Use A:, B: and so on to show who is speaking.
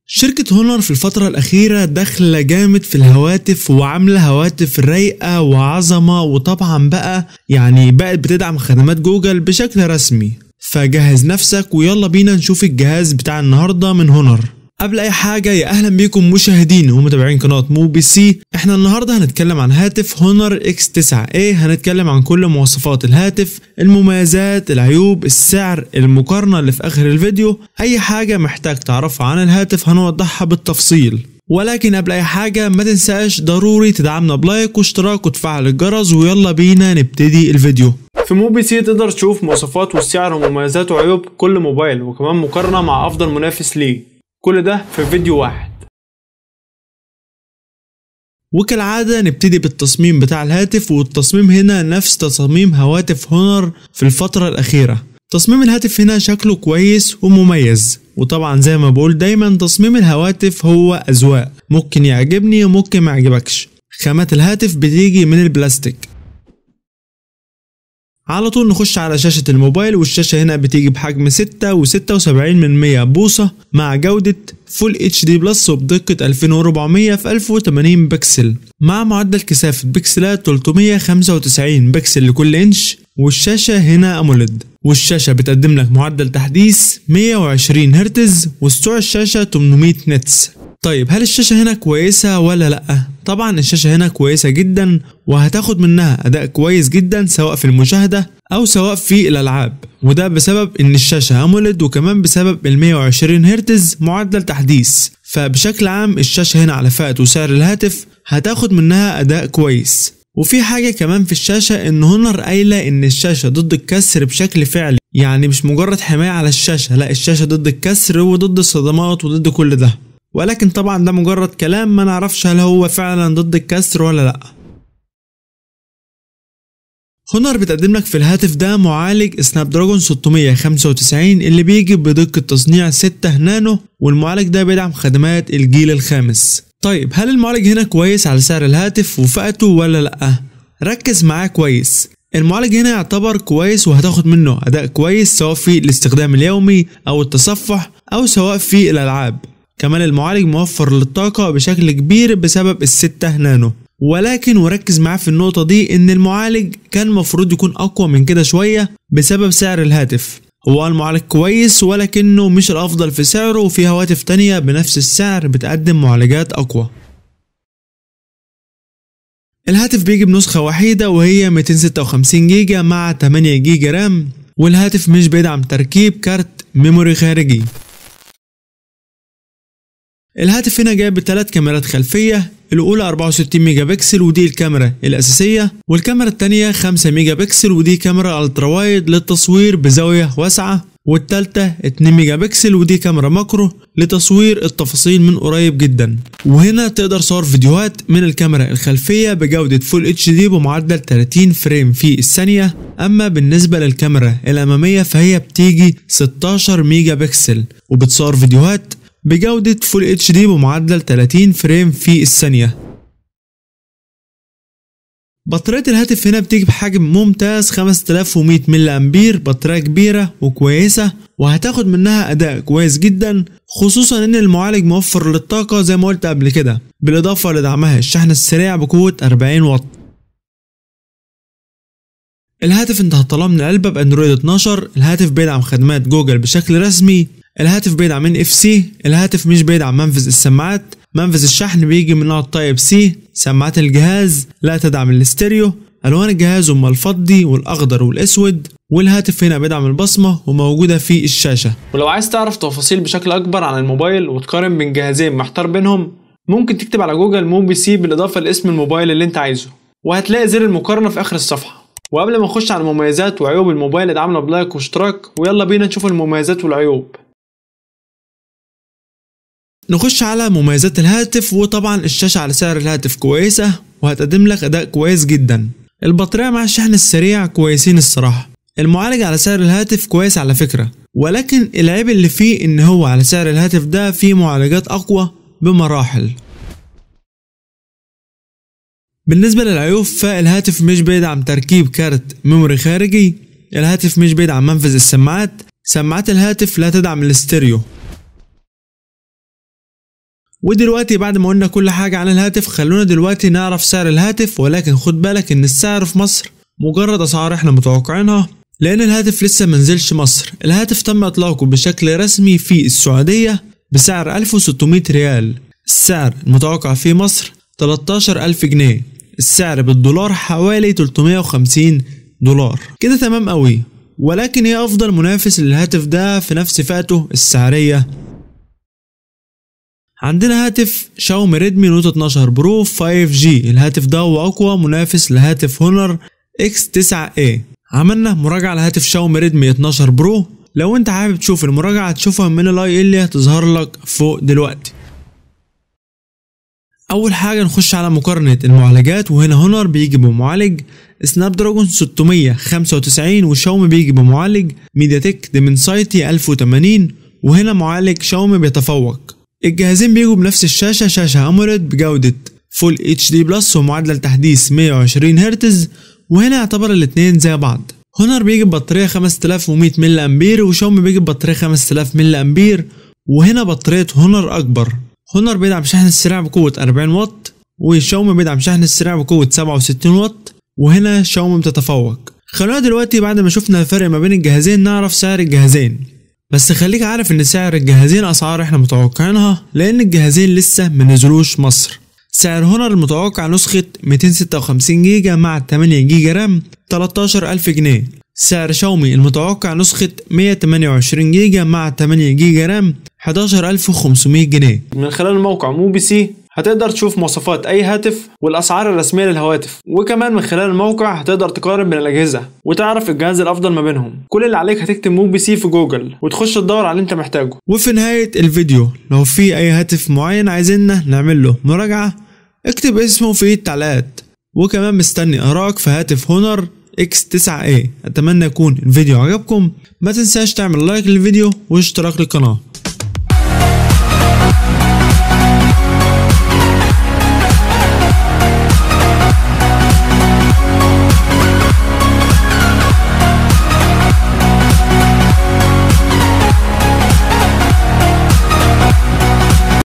A: شركة هونر في الفترة الأخيرة داخلة جامد في الهواتف وعاملة هواتف رايقة وعظمة، وطبعا بقى بقت بتدعم خدمات جوجل بشكل رسمي. فجهز نفسك ويلا بينا نشوف الجهاز بتاع النهاردة من هونر. قبل اي حاجة يا اهلا بيكم مشاهدين ومتابعين قناة موبي سي. احنا النهاردة هنتكلم عن هاتف هونر X9A. هنتكلم عن كل مواصفات الهاتف، المميزات، العيوب، السعر، المقارنة اللي في اخر الفيديو. اي حاجة محتاج تعرفها عن الهاتف هنوضحها بالتفصيل. ولكن قبل اي حاجة ما تنساش ضروري تدعمنا بلايك واشتراك وتفعل الجرس، ويلا بينا نبتدي الفيديو. في موبي سي تقدر تشوف مواصفات والسعر ومميزات وعيوب كل موبايل، وكمان مقارنة مع افضل منافس ليه، كل ده في فيديو واحد. وكالعادة نبتدي بالتصميم بتاع الهاتف، والتصميم هنا نفس تصاميم هواتف هونر في الفترة الأخيرة. تصميم الهاتف هنا شكله كويس ومميز، وطبعا زي ما بقول دايما تصميم الهواتف هو أذواق، ممكن يعجبني وممكن ما يعجبكش. خامات الهاتف بتيجي من البلاستيك. على طول نخش على شاشة الموبايل، والشاشة هنا بتيجي بحجم 6.76 بوصة مع جودة فول اتش دي بلس وبدقة 2400 في 1080 بكسل، مع معدل كثافة بكسلات 395 بكسل لكل انش. والشاشة هنا اموليد، والشاشة بتقدم لك معدل تحديث 120 هرتز، وسطوع الشاشة 800 نتس. طيب هل الشاشة هنا كويسة ولا لأ؟ طبعا الشاشة هنا كويسة جدا، وهتاخد منها أداء كويس جدا سواء في المشاهدة أو سواء في الألعاب، وده بسبب إن الشاشة أموليد، وكمان بسبب ال 120 هرتز معدل تحديث. فبشكل عام الشاشة هنا على فئة وسعر الهاتف هتاخد منها أداء كويس. وفي حاجة كمان في الشاشة، إن هونر قايلة إن الشاشة ضد الكسر بشكل فعلي، يعني مش مجرد حماية على الشاشة، لا الشاشة ضد الكسر وضد الصدمات وضد كل ده. ولكن طبعا ده مجرد كلام، ما نعرفش هل هو فعلا ضد الكسر ولا لا. هونر بتقدم لك في الهاتف ده معالج سناب دراجون 695 اللي بيجي بدقة تصنيع 6 نانو، والمعالج ده بيدعم خدمات الجيل الخامس. طيب هل المعالج هنا كويس على سعر الهاتف وفئته ولا لا؟ ركز معاه كويس. المعالج هنا يعتبر كويس، وهتاخد منه أداء كويس سواء في الاستخدام اليومي أو التصفح أو سواء في الألعاب. كمان المعالج موفر للطاقة بشكل كبير بسبب ال6 نانو. ولكن وركز معاه في النقطة دي، ان المعالج كان مفروض يكون اقوى من كده شوية بسبب سعر الهاتف. هو المعالج كويس ولكنه مش الافضل في سعره، وفي هواتف تانية بنفس السعر بتقدم معالجات اقوى. الهاتف بيجي بنسخة وحيدة وهي 256 جيجا مع 8 جيجا رام، والهاتف مش بيدعم تركيب كارت ميموري خارجي. الهاتف هنا جايب ب3 كاميرات خلفية، الأولى 64 ميجا بكسل ودي الكاميرا الأساسية، والكاميرا التانية 5 ميجا بكسل ودي كاميرا الترا وايد للتصوير بزاوية واسعة، والتالتة 2 ميجا بكسل ودي كاميرا ماكرو لتصوير التفاصيل من قريب جدا. وهنا تقدر تصور فيديوهات من الكاميرا الخلفية بجودة فول اتش دي بمعدل 30 فريم في الثانية. أما بالنسبة للكاميرا الأمامية فهي بتيجي 16 ميجا بكسل وبتصور فيديوهات بجودة فول اتش دي بمعدل 30 فريم في الثانية. بطارية الهاتف هنا بتيجي بحجم ممتاز 5100 ملي أمبير، بطارية كبيرة وكويسة، وهتاخد منها أداء كويس جدا، خصوصا إن المعالج موفر للطاقة زي ما قلت قبل كده، بالإضافة لدعمها الشحن السريع بقوة 40 واط. الهاتف انت هتطلعه من العلبة بأندرويد 12. الهاتف بيدعم خدمات جوجل بشكل رسمي. الهاتف بيدعم NFC. الهاتف مش بيدعم منفذ السماعات. منفذ الشحن بيجي من نوع التايب سي. سماعات الجهاز لا تدعم الاستيريو. الوان الجهاز هما الفضي والاخضر والاسود، والهاتف هنا بيدعم البصمة وموجودة في الشاشة. ولو عايز تعرف تفاصيل بشكل اكبر عن الموبايل وتقارن بين جهازين محتار بينهم، ممكن تكتب على جوجل موبي سي بالاضافة لاسم الموبايل اللي انت عايزه، وهتلاقي زر المقارنة في اخر الصفحة. وقبل ما نخش على المميزات وعيوب الموبايل ادعمنا بلايك واشتراك، ويلا بينا نشوف المميزات والعيوب. نخش على مميزات الهاتف، وطبعا الشاشة على سعر الهاتف كويسة وهتقدم لك أداء كويس جدا. البطارية مع الشحن السريع كويسين الصراحة. المعالج على سعر الهاتف كويس على فكرة، ولكن العيب اللي فيه إن هو على سعر الهاتف ده فيه معالجات أقوى بمراحل. بالنسبة للعيوب فالهاتف مش بيدعم تركيب كارت ميموري خارجي. الهاتف مش بيدعم منفذ السماعات. سماعات الهاتف لا تدعم الاستيريو. ودلوقتي بعد ما قلنا كل حاجة عن الهاتف، خلونا دلوقتي نعرف سعر الهاتف، ولكن خد بالك ان السعر في مصر مجرد اسعار احنا متوقعينها، لان الهاتف لسه منزلش مصر. الهاتف تم اطلاقه بشكل رسمي في السعودية بسعر 1600 ريال. السعر المتوقع في مصر 13000 جنيه. السعر بالدولار حوالي 350 دولار. كده تمام قوي. ولكن ايه افضل منافس للهاتف ده في نفس فئته السعرية؟ عندنا هاتف شاومي ريدمي نوت 12 برو 5G. الهاتف ده هو اقوى منافس لهاتف هونر X9A. عملنا مراجعة لهاتف شاومي ريدمي 12 برو. لو انت حابب تشوف المراجعة هتشوفها من الاي اللي هتظهر لك فوق دلوقتي. اول حاجة نخش على مقارنة المعالجات، وهنا هونر بيجي بمعالج سناب دراجون 695 وشاومي بيجي بمعالج ميديا تك ديمنسايتي 1080، وهنا معالج شاومي بيتفوق. الجهازين بيجوا بنفس الشاشة، شاشة أموليد بجودة فول اتش دي بلس ومعدل تحديث 120 هرتز، وهنا يعتبر الاتنين زي بعض. هونر بيجي ببطارية 5100 ملي أمبير وشاومي بيجي ببطارية 5000 ملي أمبير، وهنا بطارية هونر أكبر. هونر بيدعم شحن السريع بقوة 40 واط وشاومي بيدعم شحن السريع بقوة 67 واط، وهنا شاومي بتتفوق. خلونا دلوقتي بعد ما شفنا الفرق ما بين الجهازين نعرف سعر الجهازين، بس خليك عارف ان سعر الجهازين اسعار احنا متوقعينها لان الجهازين لسه منزلوش مصر. سعر هونر المتوقع نسخة 256 جيجا مع 8 جيجا رام 13000 جنيه. سعر شاومي المتوقع نسخة 128 جيجا مع 8 جيجا رام 11500 جنيه. من خلال موقع موبيسي هتقدر تشوف مواصفات اي هاتف والاسعار الرسميه للهواتف، وكمان من خلال الموقع هتقدر تقارن بين الاجهزه وتعرف الجهاز الافضل ما بينهم. كل اللي عليك هتكتب موبيسي في جوجل وتخش تدور على اللي انت محتاجه. وفي نهايه الفيديو لو في اي هاتف معين عايزيننا نعمل له مراجعه اكتب اسمه في التعليقات، وكمان مستني ارائك في هاتف هونر X9A. اتمنى يكون الفيديو عجبكم، ما تنساش تعمل لايك للفيديو واشتراك للقناه.